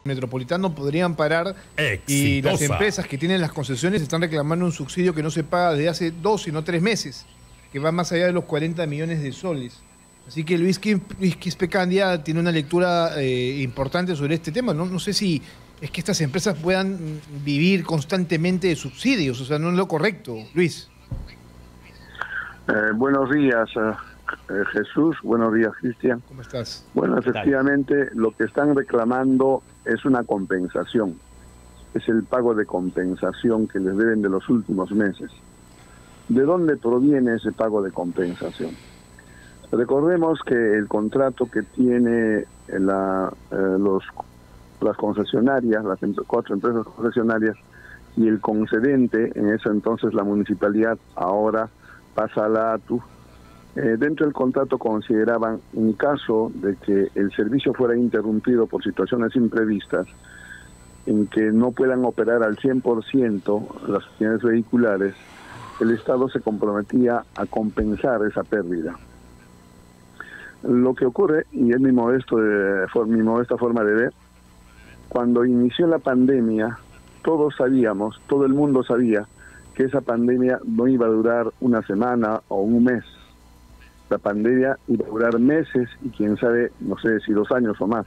Metropolitano podrían parar y las Exitosa. empresas que tienen las concesiones están reclamando un subsidio que no se paga desde hace 2, sino 3 meses, que va más allá de los 40 millones de soles. Así que Luis Quispecandia tiene una lectura importante sobre este tema. No sé si es que estas empresas puedan vivir constantemente de subsidios, o sea, no es lo correcto, Luis. Buenos días, Jesús. Buenos días, Cristian. ¿Cómo estás? Bueno, efectivamente, lo que están reclamando es una compensación. Es el pago de compensación que les deben de los últimos meses. ¿De dónde proviene ese pago de compensación? Recordemos que el contrato que tiene las concesionarias, las 4 empresas concesionarias y el concedente, en ese entonces la municipalidad, ahora pasa a la ATU. Dentro del contrato consideraban, en caso de que el servicio fuera interrumpido por situaciones imprevistas, en que no puedan operar al 100% las unidades vehiculares, el Estado se comprometía a compensar esa pérdida. Lo que ocurre, y es mi modesta forma de ver, cuando inició la pandemia, todos sabíamos, todo el mundo sabía, que esa pandemia no iba a durar una semana o un mes. La pandemia iba a durar meses y quién sabe, no sé si 2 años o más.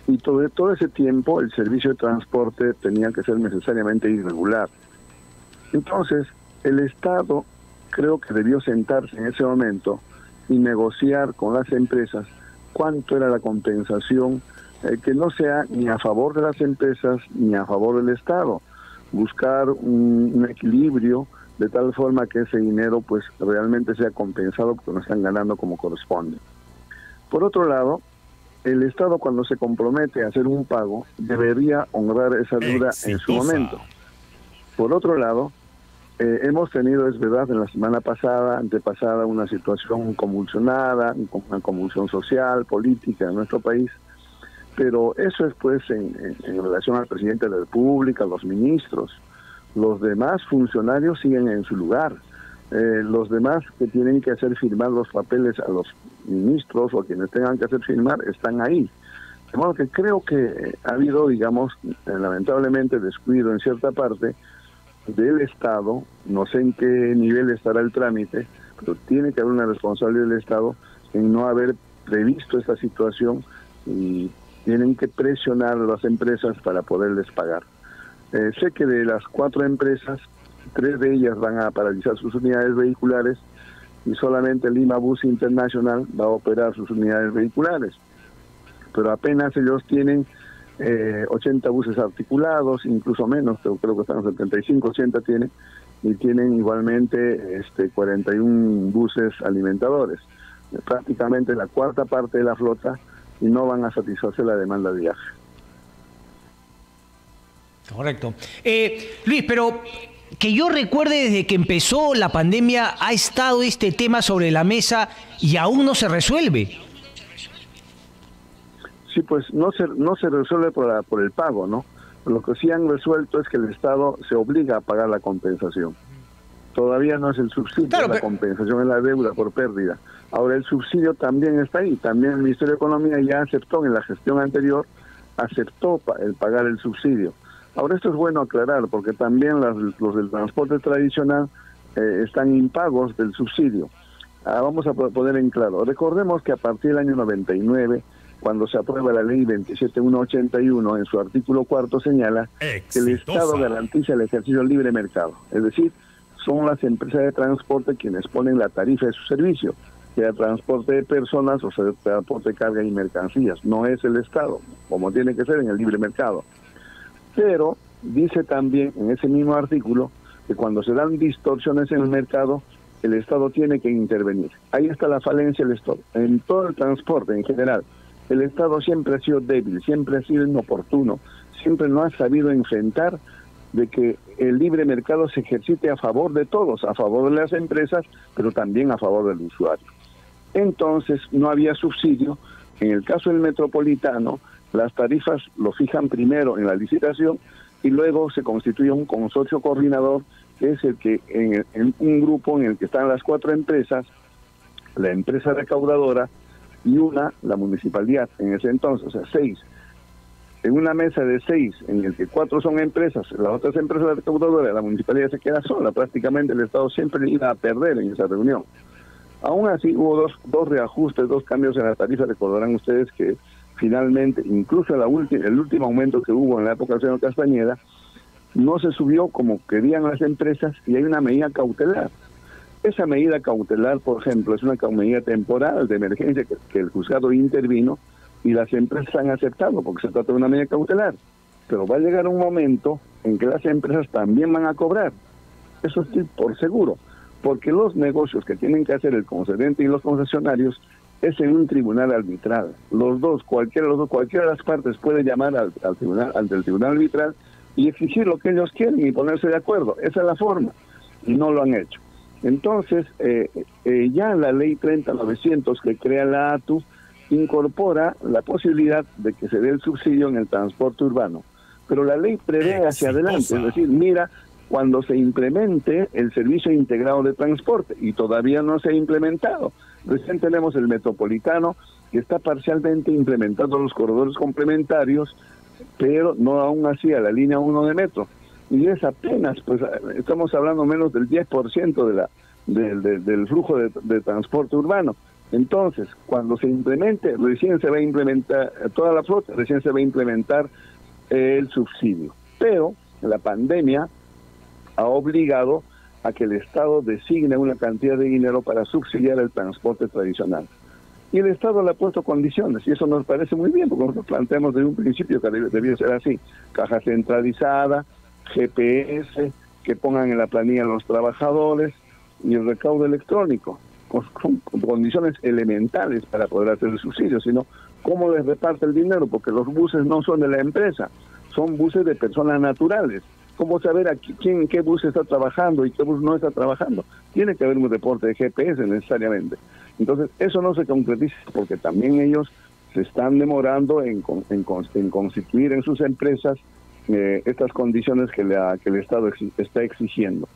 Y todo ese tiempo el servicio de transporte tenía que ser necesariamente irregular. Entonces, el Estado creo que debió sentarse en ese momento y negociar con las empresas cuánto era la compensación, que no sea ni a favor de las empresas ni a favor del Estado. Buscar un equilibrio de tal forma que ese dinero pues realmente sea compensado porque no están ganando como corresponde. Por otro lado, el Estado cuando se compromete a hacer un pago debería honrar esa deuda en su momento. Por otro lado, hemos tenido, es verdad, en la semana pasada, antepasada, una situación convulsionada, una convulsión social, política en nuestro país, pero eso es pues en relación al presidente de la República, a los ministros. Los demás funcionarios siguen en su lugar. Los demás que tienen que hacer firmar los papeles a los ministros o a quienes tengan que hacer firmar están ahí. De modo que creo que ha habido, digamos, lamentablemente descuido en cierta parte del Estado. No sé en qué nivel estará el trámite, pero tiene que haber una responsabilidad del Estado en no haber previsto esta situación y tienen que presionar a las empresas para poderles pagar. Sé que de las 4 empresas, 3 de ellas van a paralizar sus unidades vehiculares y solamente Lima Bus International va a operar sus unidades vehiculares. Pero apenas ellos tienen 80 buses articulados, incluso menos, creo que están 75, 80 tienen, y tienen igualmente 41 buses alimentadores. Prácticamente la 4ª parte de la flota y no van a satisfacer la demanda de viaje. Correcto. Luis, pero que yo recuerde desde que empezó la pandemia ha estado este tema sobre la mesa y aún no se resuelve. Sí, pues no se resuelve por el pago, ¿no? Lo que sí han resuelto es que el Estado se obliga a pagar la compensación. Todavía no es el subsidio, claro, la compensación es la deuda por pérdida. Ahora el subsidio también está ahí, también el Ministerio de Economía ya aceptó en la gestión anterior, aceptó el pagar el subsidio. Ahora esto es bueno aclarar porque también los del transporte tradicional están impagos del subsidio. Vamos a poner en claro, recordemos que a partir del año 99, cuando se aprueba la ley 27181, en su artículo 4 señala que el Estado garantiza el ejercicio del libre mercado, es decir, son las empresas de transporte quienes ponen la tarifa de su servicio, sea transporte de personas o sea transporte de carga y mercancías, no es el Estado, como tiene que ser en el libre mercado. Pero dice también en ese mismo artículo que cuando se dan distorsiones en el mercado, el Estado tiene que intervenir. Ahí está la falencia del Estado. En todo el transporte en general, el Estado siempre ha sido débil, siempre ha sido inoportuno, siempre no ha sabido enfrentar de que el libre mercado se ejercite a favor de todos, a favor de las empresas, pero también a favor del usuario. Entonces no había subsidio. En el caso del metropolitano, las tarifas lo fijan primero en la licitación y luego se constituye un consorcio coordinador, que es el que en un grupo en el que están las 4 empresas, la empresa recaudadora y la municipalidad en ese entonces, o sea, 6. en una mesa de 6, en el que 4 son empresas, las otras empresas recaudadoras, la municipalidad se queda sola, prácticamente el Estado siempre iba a perder en esa reunión. Aún así hubo dos reajustes, 2 cambios en la tarifa. Recordarán ustedes que finalmente, incluso el último aumento que hubo en la época del señor Castañeda, no se subió como querían las empresas, y hay una medida cautelar. Esa medida cautelar, por ejemplo, es una medida temporal de emergencia que el juzgado intervino y las empresas han aceptado porque se trata de una medida cautelar. Pero va a llegar un momento en que las empresas también van a cobrar. Eso estoy por seguro, porque los negocios que tienen que hacer el concedente y los concesionarios es en un tribunal arbitral. Cualquiera de las partes puede llamar ante el tribunal arbitral y exigir lo que ellos quieren y ponerse de acuerdo. Esa es la forma, y no lo han hecho. Entonces, ya la ley 30.900 que crea la ATU incorpora la posibilidad de que se dé el subsidio en el transporte urbano. Pero la ley prevé hacia adelante, es decir, mira, cuando se implemente el servicio integrado de transporte, y todavía no se ha implementado. Recién tenemos el metropolitano, que está parcialmente implementando los corredores complementarios, pero no aún así a la línea 1 de metro. Y es apenas, pues estamos hablando menos del 10% del flujo de transporte urbano. Entonces, cuando se implemente, recién se va a implementar, toda la flota, recién se va a implementar el subsidio. Pero la pandemia ha obligado a que el Estado designe una cantidad de dinero para subsidiar el transporte tradicional. Y el Estado le ha puesto condiciones, y eso nos parece muy bien, porque nosotros planteamos desde un principio que debía ser así: caja centralizada, GPS, que pongan en la planilla a los trabajadores, y el recaudo electrónico, con condiciones elementales para poder hacer el subsidio. Sino, ¿cómo les reparte el dinero? Porque los buses no son de la empresa, son buses de personas naturales. ¿Cómo saber qué bus está trabajando y qué bus no está trabajando? Tiene que haber un reporte de GPS necesariamente. Entonces, eso no se concretiza porque también ellos se están demorando en constituir en sus empresas estas condiciones que el Estado está exigiendo.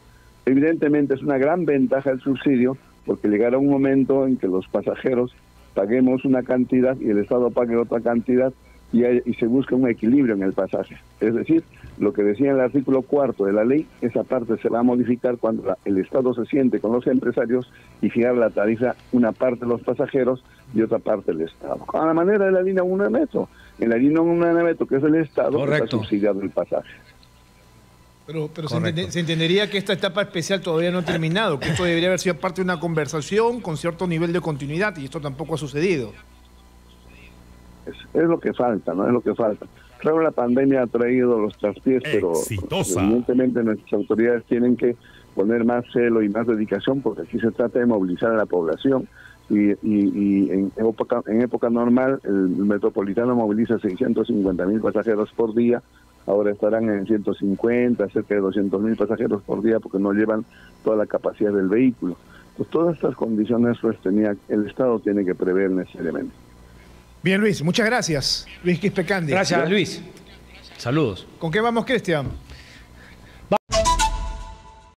Evidentemente es una gran ventaja el subsidio, porque llegará un momento en que los pasajeros paguemos una cantidad y el Estado pague otra cantidad, y se busca un equilibrio en el pasaje. Es decir, lo que decía el artículo 4 de la ley, esa parte se va a modificar cuando el Estado se siente con los empresarios y fijar la tarifa, una parte los pasajeros y otra parte el Estado. A la manera de la línea 1 de metro. En la línea 1 de metro, que es el Estado, está subsidiado el pasaje. Pero se entendería que esta etapa especial todavía no ha terminado, que esto debería haber sido parte de una conversación con cierto nivel de continuidad, y esto tampoco ha sucedido. Es lo que falta, ¿no? Es lo que falta. Claro, la pandemia ha traído los traspiés, pero evidentemente nuestras autoridades tienen que poner más celo y más dedicación, porque aquí se trata de movilizar a la población. Y en época normal, el metropolitano moviliza 650.000 pasajeros por día. Ahora estarán en 150, cerca de 200.000 pasajeros por día, porque no llevan toda la capacidad del vehículo. Pues todas estas condiciones el Estado tiene que prever necesariamente. Bien, Luis, muchas gracias. Luis Quispe Candia. Gracias, Luis. Saludos. ¿Con qué vamos, Cristian?